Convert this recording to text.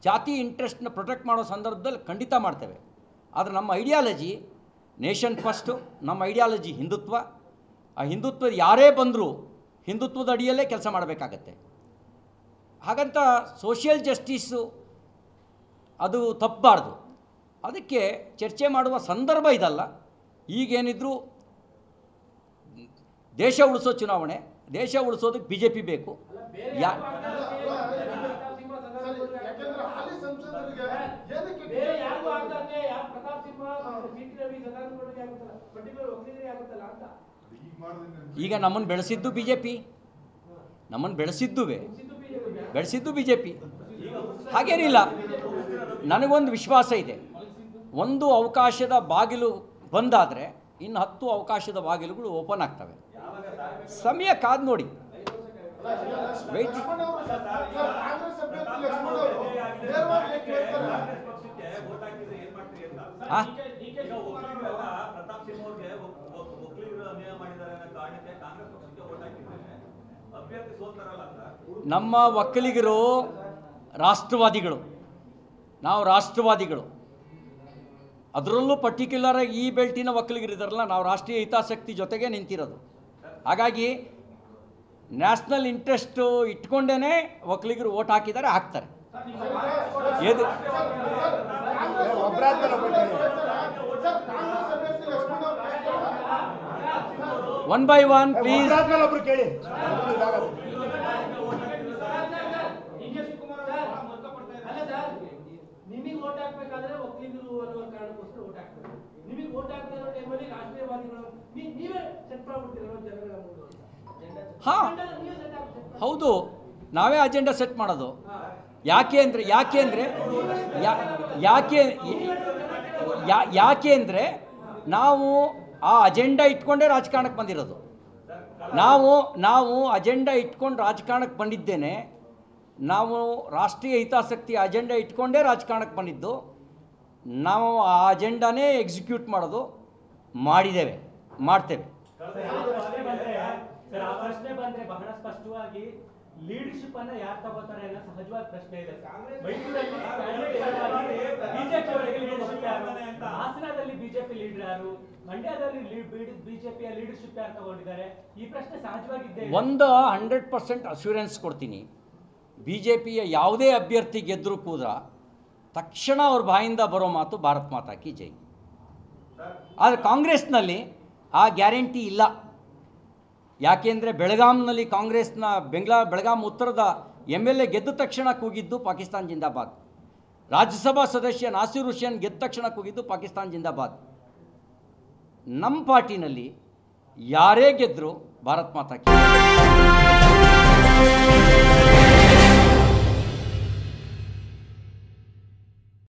ಜಾತಿ ಇಂಟ್ರೆಸ್ಟ್ನ ಪ್ರೊಟೆಕ್ಟ್ ಮಾಡೋ ಸಂದರ್ಭದಲ್ಲಿ ಖಂಡಿತ ಮಾಡ್ತೇವೆ. ಆದರೆ ನಮ್ಮ ಐಡಿಯಾಲಜಿ ನೇಷನ್ ಫಸ್ಟು, ನಮ್ಮ ಐಡಿಯಾಲಜಿ ಹಿಂದುತ್ವ. ಆ ಹಿಂದುತ್ವದ ಯಾರೇ ಬಂದರೂ ಹಿಂದುತ್ವದ ಅಡಿಯಲ್ಲೇ ಕೆಲಸ ಮಾಡಬೇಕಾಗತ್ತೆ. ಹಾಗಂತ ಸೋಷಿಯಲ್ ಜಸ್ಟಿಸ್ಸು ಅದು ತಪ್ಪಬಾರ್ದು. ಅದಕ್ಕೆ ಚರ್ಚೆ ಮಾಡುವ ಸಂದರ್ಭ ಇದಲ್ಲ. ಈಗೇನಿದ್ರು ದೇಶ ಉಳಿಸೋ ಚುನಾವಣೆ, ದೇಶ ಉಳಿಸೋದಕ್ಕೆ BJP ಬೇಕು. ಈಗ ನಮ್ಮನ್ನು ಬೆಳೆಸಿದ್ದು BJP, ನಮ್ಮನ್ನು ಬೆಳೆಸಿದ್ದು BJP. ಹಾಗೇನಿಲ್ಲ. ನನಗೊಂದು ವಿಶ್ವಾಸ ಇದೆ, ಒಂದು ಅವಕಾಶದ ಬಾಗಿಲು ಬಂದಾದರೆ ಇನ್ನು 10 ಅವಕಾಶದ ಬಾಗಿಲುಗಳು ಓಪನ್ ಆಗ್ತವೆ. ಸಮಯ ಕಾದು ನೋಡಿ. ವೆಯ್ಟ್. ನಮ್ಮ ಒಕ್ಕಲಿಗರು ರಾಷ್ಟ್ರವಾದಿಗಳು, ನಾವು ರಾಷ್ಟ್ರವಾದಿಗಳು. ಅದರಲ್ಲೂ ಪರ್ಟಿಕ್ಯುಲರ್ ಆಗಿ ಈ ಬೆಲ್ಟಿನ ಒಕ್ಕಲಿಗರಿದಾರಲ್ಲ, ನಾವು ರಾಷ್ಟ್ರೀಯ ಹಿತಾಸಕ್ತಿ ಜೊತೆಗೆ ನಿಂತಿರೋದು. ಹಾಗಾಗಿ ನ್ಯಾಷನಲ್ ಇಂಟ್ರೆಸ್ಟು ಇಟ್ಕೊಂಡೇ ಒಕ್ಕಲಿಗರು ಓಟ್ ಹಾಕಿದ್ದಾರೆ, ಹಾಕ್ತಾರೆ. ಏದು ಒನ್ ಬೈ ಒನ್ ಪ್ಲೀಸ್. ನಿಮಗೆ ಓಟ್ ಹಾಕ್ಬೇಕಾದ್ರೆ ಒಕ್ಕಲಿಗರು ಅನ್ನೋ ಕಾರಣಕ್ಕೋಸ್ಕರ ಓಟ್ ಹಾಕ್ತಾರೆ. ನಿಮಗೆ ಓಟ್ ಹಾಕ್ತಾ ಇರೋ ಟೈಮಲ್ಲಿ ರಾಷ್ಟ್ರೀಯವಾದಿಗಳು ನೀವೇ ಸೆಟ್ ಮಾಡ್ಬಿಡ್ತೀರ ಜನಗಳ ಮುಂದೆ. ಹಾಂ ಹೌದು, ನಾವೇ ಅಜೆಂಡಾ ಸೆಟ್ ಮಾಡೋದು. ಯಾಕೆ ಅಂದರೆ ನಾವು ಆ ಅಜೆಂಡಾ ಇಟ್ಕೊಂಡೇ ರಾಜಕಾರಣಕ್ಕೆ ಬಂದಿರೋದು. ನಾವು ಅಜೆಂಡಾ ಇಟ್ಕೊಂಡು ರಾಜಕಾರಣಕ್ಕೆ ಬಂದಿದ್ದೇನೆ. ನಾವು ರಾಷ್ಟ್ರೀಯ ಹಿತಾಸಕ್ತಿ ಅಜೆಂಡಾ ಇಟ್ಕೊಂಡೇ ರಾಜಕಾರಣಕ್ಕೆ ಬಂದಿದ್ದು. ನಾವು ಆ ಅಜೆಂಡಾನೇ ಎಕ್ಸಿಕ್ಯೂಟ್ ಮಾಡೋದು, ಮಾಡಿದ್ದೇವೆ, ಮಾಡ್ತೇವೆ. ಪ್ರಶ್ನೆ ಬಂದ್ರೆ ಬಹಳ ಸ್ಪಷ್ಟವಾಗಿ ಲೀಡರ್ಶಿಪ್ ಅನ್ನ ಯಾರು ತಗೋತಾರೆ ಅನ್ನೋ ಸಹಜವಾದ ಪ್ರಶ್ನೆ ಇದೆ. ಹಾಸನದಲ್ಲಿ ಬಿಜೆಪಿ ಲೀಡರ್ ಯಾರು, ಮಂಡ್ಯದಲ್ಲಿ ಬಿಜೆಪಿಯ ಲೀಡರ್ಶಿಪ್ ಯಾರು ತಗೊಂಡಿದ್ದಾರೆ, ಈ ಪ್ರಶ್ನೆ ಸಹಜವಾಗಿದ್ದೇ. 100% ಅಶ್ಯೂರೆನ್ಸ್ ಕೊಡ್ತೀನಿ. BJPಯ ಯಾವುದೇ ಅಭ್ಯರ್ಥಿ ಗೆದ್ದರೂ ಕೂಡ ತಕ್ಷಣ ಅವ್ರ ಬಾಯಿಂದ ಬರೋ ಮಾತು ಭಾರತ್ ಮಾತಾ ಕಿ ಜೈ. ಆದರೆ ಕಾಂಗ್ರೆಸ್ನಲ್ಲಿ ಆ ಗ್ಯಾರಂಟಿ ಇಲ್ಲ. ಯಾಕೆಂದರೆ ಬೆಳಗಾಂನಲ್ಲಿ ಕಾಂಗ್ರೆಸ್ನ ಬೆಳಗಾಂ ಉತ್ತರದ MLA ಗೆದ್ದ ತಕ್ಷಣ ಕೂಗಿದ್ದು ಪಾಕಿಸ್ತಾನ್ ಜಿಂದಾಬಾದ್. ರಾಜ್ಯಸಭಾ ಸದಸ್ಯ ನಾಸಿರ್ ಹುಸೇನ್ ಗೆದ್ದ ತಕ್ಷಣ ಕೂಗಿದ್ದು ಪಾಕಿಸ್ತಾನ್ ಜಿಂದಾಬಾದ್. ನಮ್ಮ ಪಾರ್ಟಿನಲ್ಲಿ ಯಾರೇ ಗೆದ್ದರೂ ಭಾರತ್ ಮಾತಾ ಕಿ